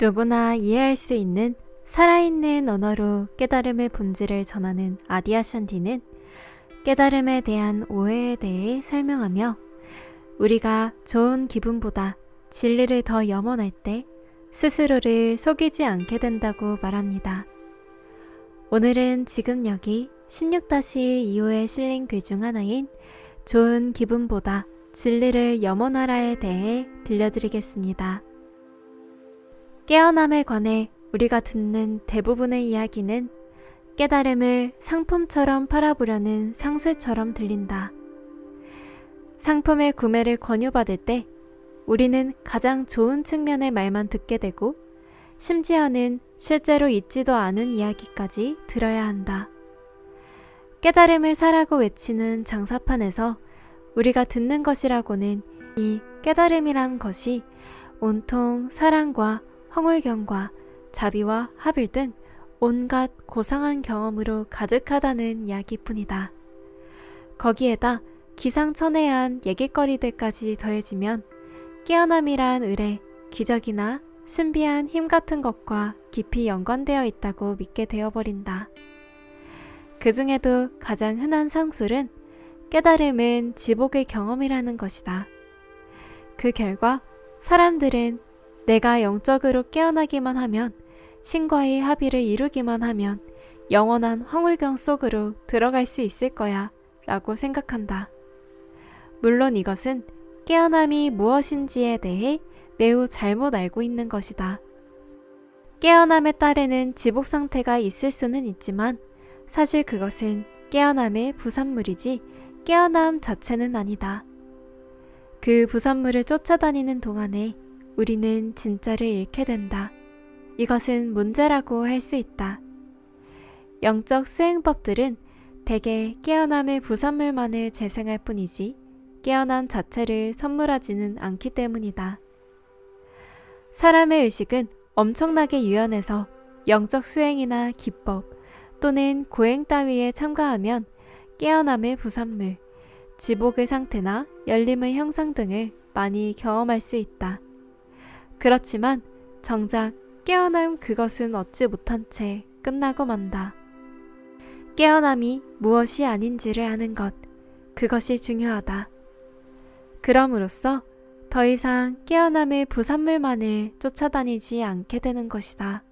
누구나 이해할 수 있는 살아있는 언어로 깨달음의 본질을 전하는 아디아샨티는 깨달음에 대한 오해에 대해 설명하며 우리가 좋은 기분보다 진리를 더 염원할 때 스스로를 속이지 않게 된다고 말합니다. 오늘은 지금 여기 16-2호에 실린 글 중 하나인 좋은 기분보다 진리를 염원하라에 대해 들려드리겠습니다. 깨어남에 관해 우리가 듣는 대부분의 이야기는 깨달음을 상품처럼 팔아보려는 상술처럼 들린다. 상품의 구매를 권유받을 때 우리는 가장 좋은 측면의 말만 듣게 되고 심지어는 실제로 있지도 않은 이야기까지 들어야 한다. 깨달음을 사라고 외치는 장사판에서 우리가 듣는 것이라고는 이 깨달음이란 것이 온통 사랑과 황홀경과 자비와 합일 등 온갖 고상한 경험으로 가득하다는 이야기뿐이다. 거기에다 기상천외한 얘기거리들까지 더해지면 깨어남이란 의뢰, 기적이나 신비한 힘 같은 것과 깊이 연관되어 있다고 믿게 되어버린다. 그 중에도 가장 흔한 상술은 깨달음은 지복의 경험이라는 것이다. 그 결과 사람들은 내가 영적으로 깨어나기만 하면, 신과의 합의를 이루기만 하면 영원한 황홀경 속으로 들어갈 수 있을 거야 라고 생각한다. 물론 이것은 깨어남이 무엇인지에 대해 매우 잘못 알고 있는 것이다. 깨어남에 따르는 지복 상태가 있을 수는 있지만 사실 그것은 깨어남의 부산물이지 깨어남 자체는 아니다. 그 부산물을 쫓아다니는 동안에 우리는 진짜를 잃게 된다. 이것은 문제라고 할 수 있다. 영적 수행법들은 대개 깨어남의 부산물만을 재생할 뿐이지 깨어남 자체를 선물하지는 않기 때문이다. 사람의 의식은 엄청나게 유연해서 영적 수행이나 기법 또는 고행 따위에 참가하면 깨어남의 부산물, 지복의 상태나 열림의 형상 등을 많이 경험할 수 있다. 그렇지만 정작 깨어남 그것은 얻지 못한 채 끝나고 만다. 깨어남이 무엇이 아닌지를 아는 것, 그것이 중요하다. 그럼으로써 더 이상 깨어남의 부산물만을 쫓아다니지 않게 되는 것이다.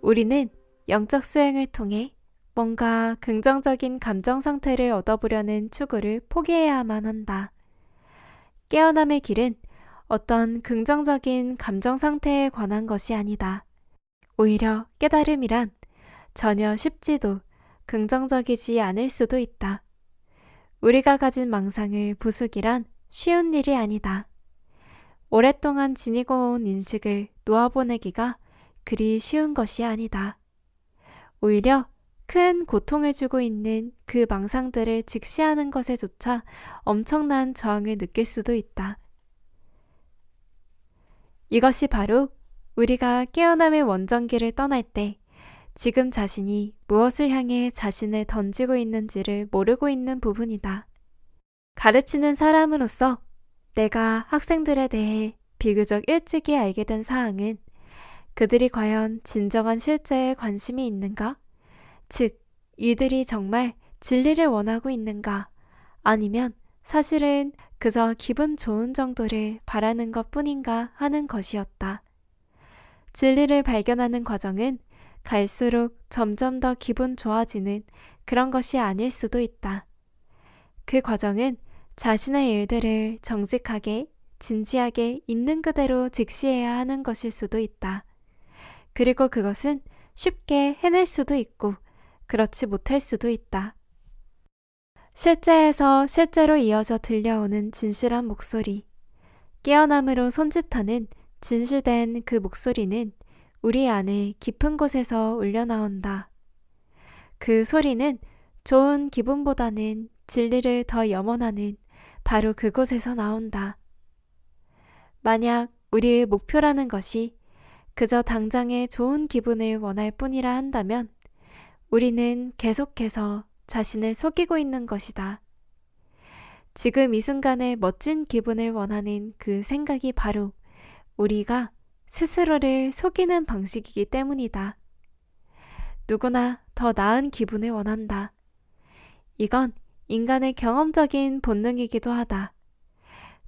우리는 영적 수행을 통해 뭔가 긍정적인 감정 상태를 얻어보려는 추구를 포기해야만 한다. 깨어남의 길은 어떤 긍정적인 감정 상태에 관한 것이 아니다. 오히려 깨달음이란 전혀 쉽지도 긍정적이지 않을 수도 있다. 우리가 가진 망상을 부수기란 쉬운 일이 아니다. 오랫동안 지니고 온 인식을 놓아보내기가 그리 쉬운 것이 아니다. 오히려 큰 고통을 주고 있는 그 망상들을 직시하는 것에조차 엄청난 저항을 느낄 수도 있다. 이것이 바로 우리가 깨어남의 원정길을 떠날 때 지금 자신이 무엇을 향해 자신을 던지고 있는지를 모르고 있는 부분이다. 가르치는 사람으로서 내가 학생들에 대해 비교적 일찍이 알게 된 사항은 그들이 과연 진정한 실제에 관심이 있는가? 즉, 이들이 정말 진리를 원하고 있는가? 아니면 사실은 그저 기분 좋은 정도를 바라는 것 뿐인가 하는 것이었다. 진리를 발견하는 과정은 갈수록 점점 더 기분 좋아지는 그런 것이 아닐 수도 있다. 그 과정은 자신의 일들을 정직하게, 진지하게 있는 그대로 직시해야 하는 것일 수도 있다. 그리고 그것은 쉽게 해낼 수도 있고 그렇지 못할 수도 있다. 실제에서 실제로 이어져 들려오는 진실한 목소리, 깨어남으로 손짓하는 진실된 그 목소리는 우리 안에 깊은 곳에서 울려나온다. 그 소리는 좋은 기분보다는 진리를 더 염원하는 바로 그곳에서 나온다. 만약 우리의 목표라는 것이 그저 당장의 좋은 기분을 원할 뿐이라 한다면 우리는 계속해서 자신을 속이고 있는 것이다. 지금 이 순간의 멋진 기분을 원하는 그 생각이 바로 우리가 스스로를 속이는 방식이기 때문이다. 누구나 더 나은 기분을 원한다. 이건 인간의 경험적인 본능이기도 하다.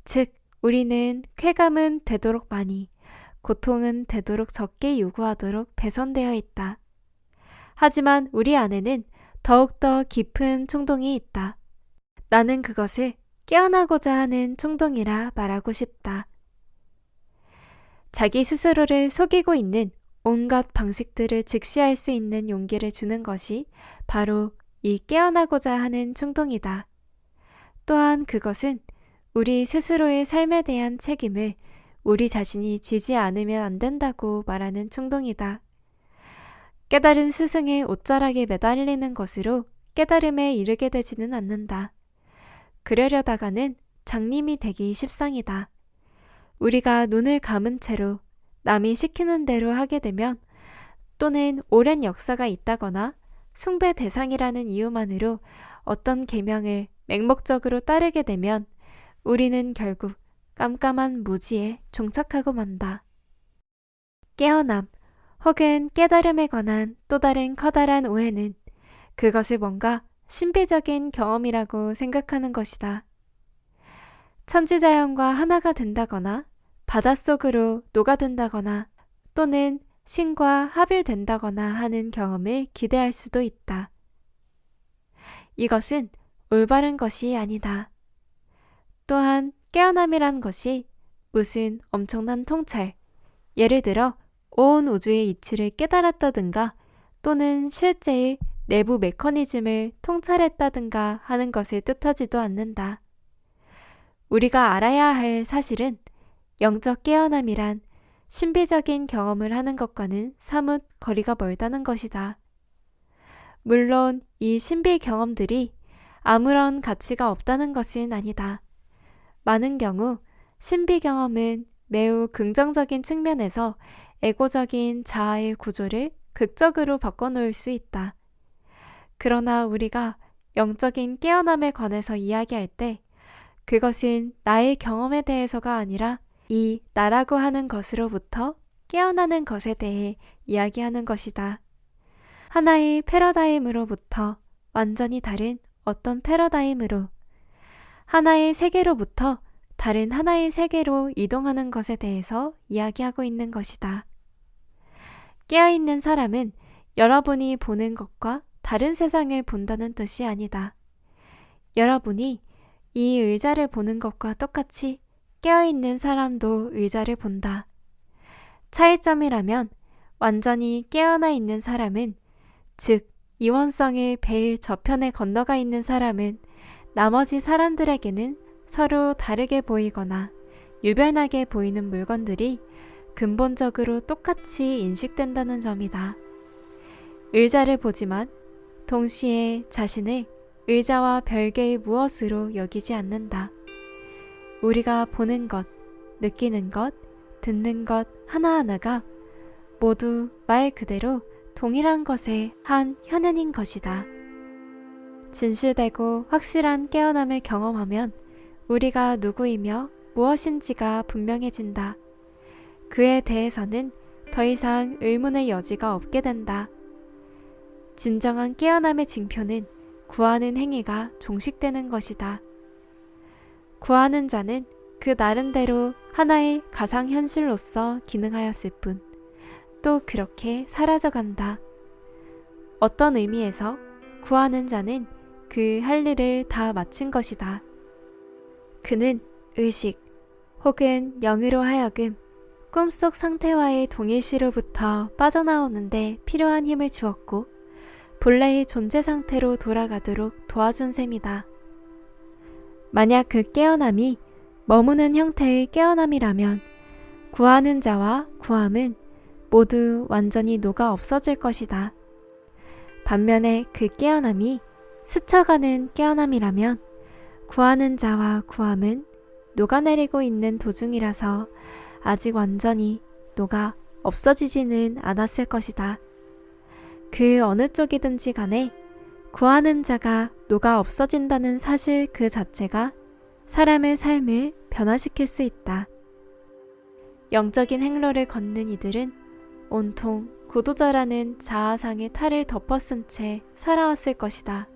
즉, 우리는 쾌감은 되도록 많이, 고통은 되도록 적게 요구하도록 배선되어 있다. 하지만 우리 안에는 더욱더 깊은 충동이 있다. 나는 그것을 깨어나고자 하는 충동이라 말하고 싶다. 자기 스스로를 속이고 있는 온갖 방식들을 직시할 수 있는 용기를 주는 것이 바로 이 깨어나고자 하는 충동이다. 또한 그것은 우리 스스로의 삶에 대한 책임을 우리 자신이 지지 않으면 안 된다고 말하는 충동이다. 깨달은 스승의 옷자락에 매달리는 것으로 깨달음에 이르게 되지는 않는다. 그러려다가는 장님이 되기 십상이다. 우리가 눈을 감은 채로 남이 시키는 대로 하게 되면, 또는 오랜 역사가 있다거나 숭배 대상이라는 이유만으로 어떤 계명을 맹목적으로 따르게 되면 우리는 결국 깜깜한 무지에 종착하고 만다. 깨어남 혹은 깨달음에 관한 또 다른 커다란 오해는 그것을 뭔가 신비적인 경험이라고 생각하는 것이다. 천지자연과 하나가 된다거나 바닷속으로 녹아든다거나 또는 신과 합일된다거나 하는 경험을 기대할 수도 있다. 이것은 올바른 것이 아니다. 또한 깨어남이란 것이 무슨 엄청난 통찰, 예를 들어 온 우주의 이치를 깨달았다든가 또는 실제의 내부 메커니즘을 통찰했다든가 하는 것을 뜻하지도 않는다. 우리가 알아야 할 사실은 영적 깨어남이란 신비적인 경험을 하는 것과는 사뭇 거리가 멀다는 것이다. 물론 이 신비 경험들이 아무런 가치가 없다는 것은 아니다. 많은 경우 신비 경험은 매우 긍정적인 측면에서 에고적인 자아의 구조를 극적으로 바꿔놓을 수 있다. 그러나 우리가 영적인 깨어남에 관해서 이야기할 때 그것은 나의 경험에 대해서가 아니라 이 나라고 하는 것으로부터 깨어나는 것에 대해 이야기하는 것이다. 하나의 패러다임으로부터 완전히 다른 어떤 패러다임으로, 하나의 세계로부터 다른 하나의 세계로 이동하는 것에 대해서 이야기하고 있는 것이다. 깨어있는 사람은 여러분이 보는 것과 다른 세상을 본다는 뜻이 아니다. 여러분이 이 의자를 보는 것과 똑같이 깨어있는 사람도 의자를 본다. 차이점이라면 완전히 깨어나 있는 사람은, 즉 이원성의 베일 저편에 건너가 있는 사람은 나머지 사람들에게는 서로 다르게 보이거나 유별나게 보이는 물건들이 근본적으로 똑같이 인식된다는 점이다. 의자를 보지만 동시에 자신을 의자와 별개의 무엇으로 여기지 않는다. 우리가 보는 것, 느끼는 것, 듣는 것 하나하나가 모두 말 그대로 동일한 것의 한 현현인 것이다. 진실되고 확실한 깨어남을 경험하면 우리가 누구이며 무엇인지가 분명해진다. 그에 대해서는 더 이상 의문의 여지가 없게 된다. 진정한 깨어남의 징표는 구하는 행위가 종식되는 것이다. 구하는 자는 그 나름대로 하나의 가상현실로서 기능하였을 뿐, 또 그렇게 사라져간다. 어떤 의미에서 구하는 자는 그 할 일을 다 마친 것이다. 그는 의식 혹은 영으로 하여금 꿈속 상태와의 동일시로부터 빠져나오는데 필요한 힘을 주었고 본래의 존재 상태로 돌아가도록 도와준 셈이다. 만약 그 깨어남이 머무는 형태의 깨어남이라면 구하는 자와 구함은 모두 완전히 녹아 없어질 것이다. 반면에 그 깨어남이 스쳐가는 깨어남이라면 구하는 자와 구함은 녹아내리고 있는 도중이라서 아직 완전히 녹아 없어지지는 않았을 것이다. 그 어느 쪽이든지 간에 구하는 자가 녹아 없어진다는 사실 그 자체가 사람의 삶을 변화시킬 수 있다. 영적인 행로를 걷는 이들은 온통 고도자라는 자아상의 탈을 덮어쓴 채 살아왔을 것이다.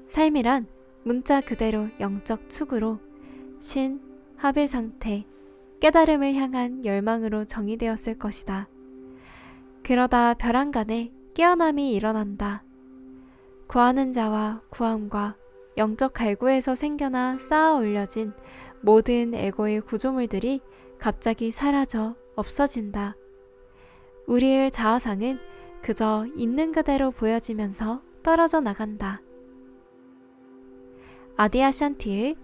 삶이란 문자 그대로 영적 축으로 신, 합의 상태, 깨달음을 향한 열망으로 정의되었을 것이다. 그러다 벼랑간에 깨어남이 일어난다. 구하는 자와 구함과 영적 갈구에서 생겨나 쌓아 올려진 모든 에고의 구조물들이 갑자기 사라져 없어진다. 우리의 자아상은 그저 있는 그대로 보여지면서 떨어져 나간다. 아디아샨티의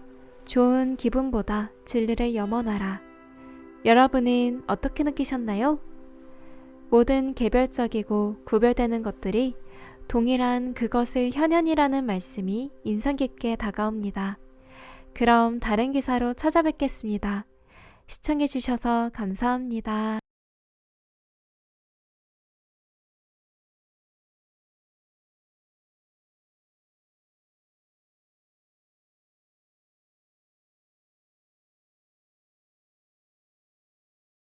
좋은 기분보다 진리를 염원하라. 여러분은 어떻게 느끼셨나요? 모든 개별적이고 구별되는 것들이 동일한 그것의 현현이라는 말씀이 인상 깊게 다가옵니다. 그럼 다른 기사로 찾아뵙겠습니다. 시청해주셔서 감사합니다.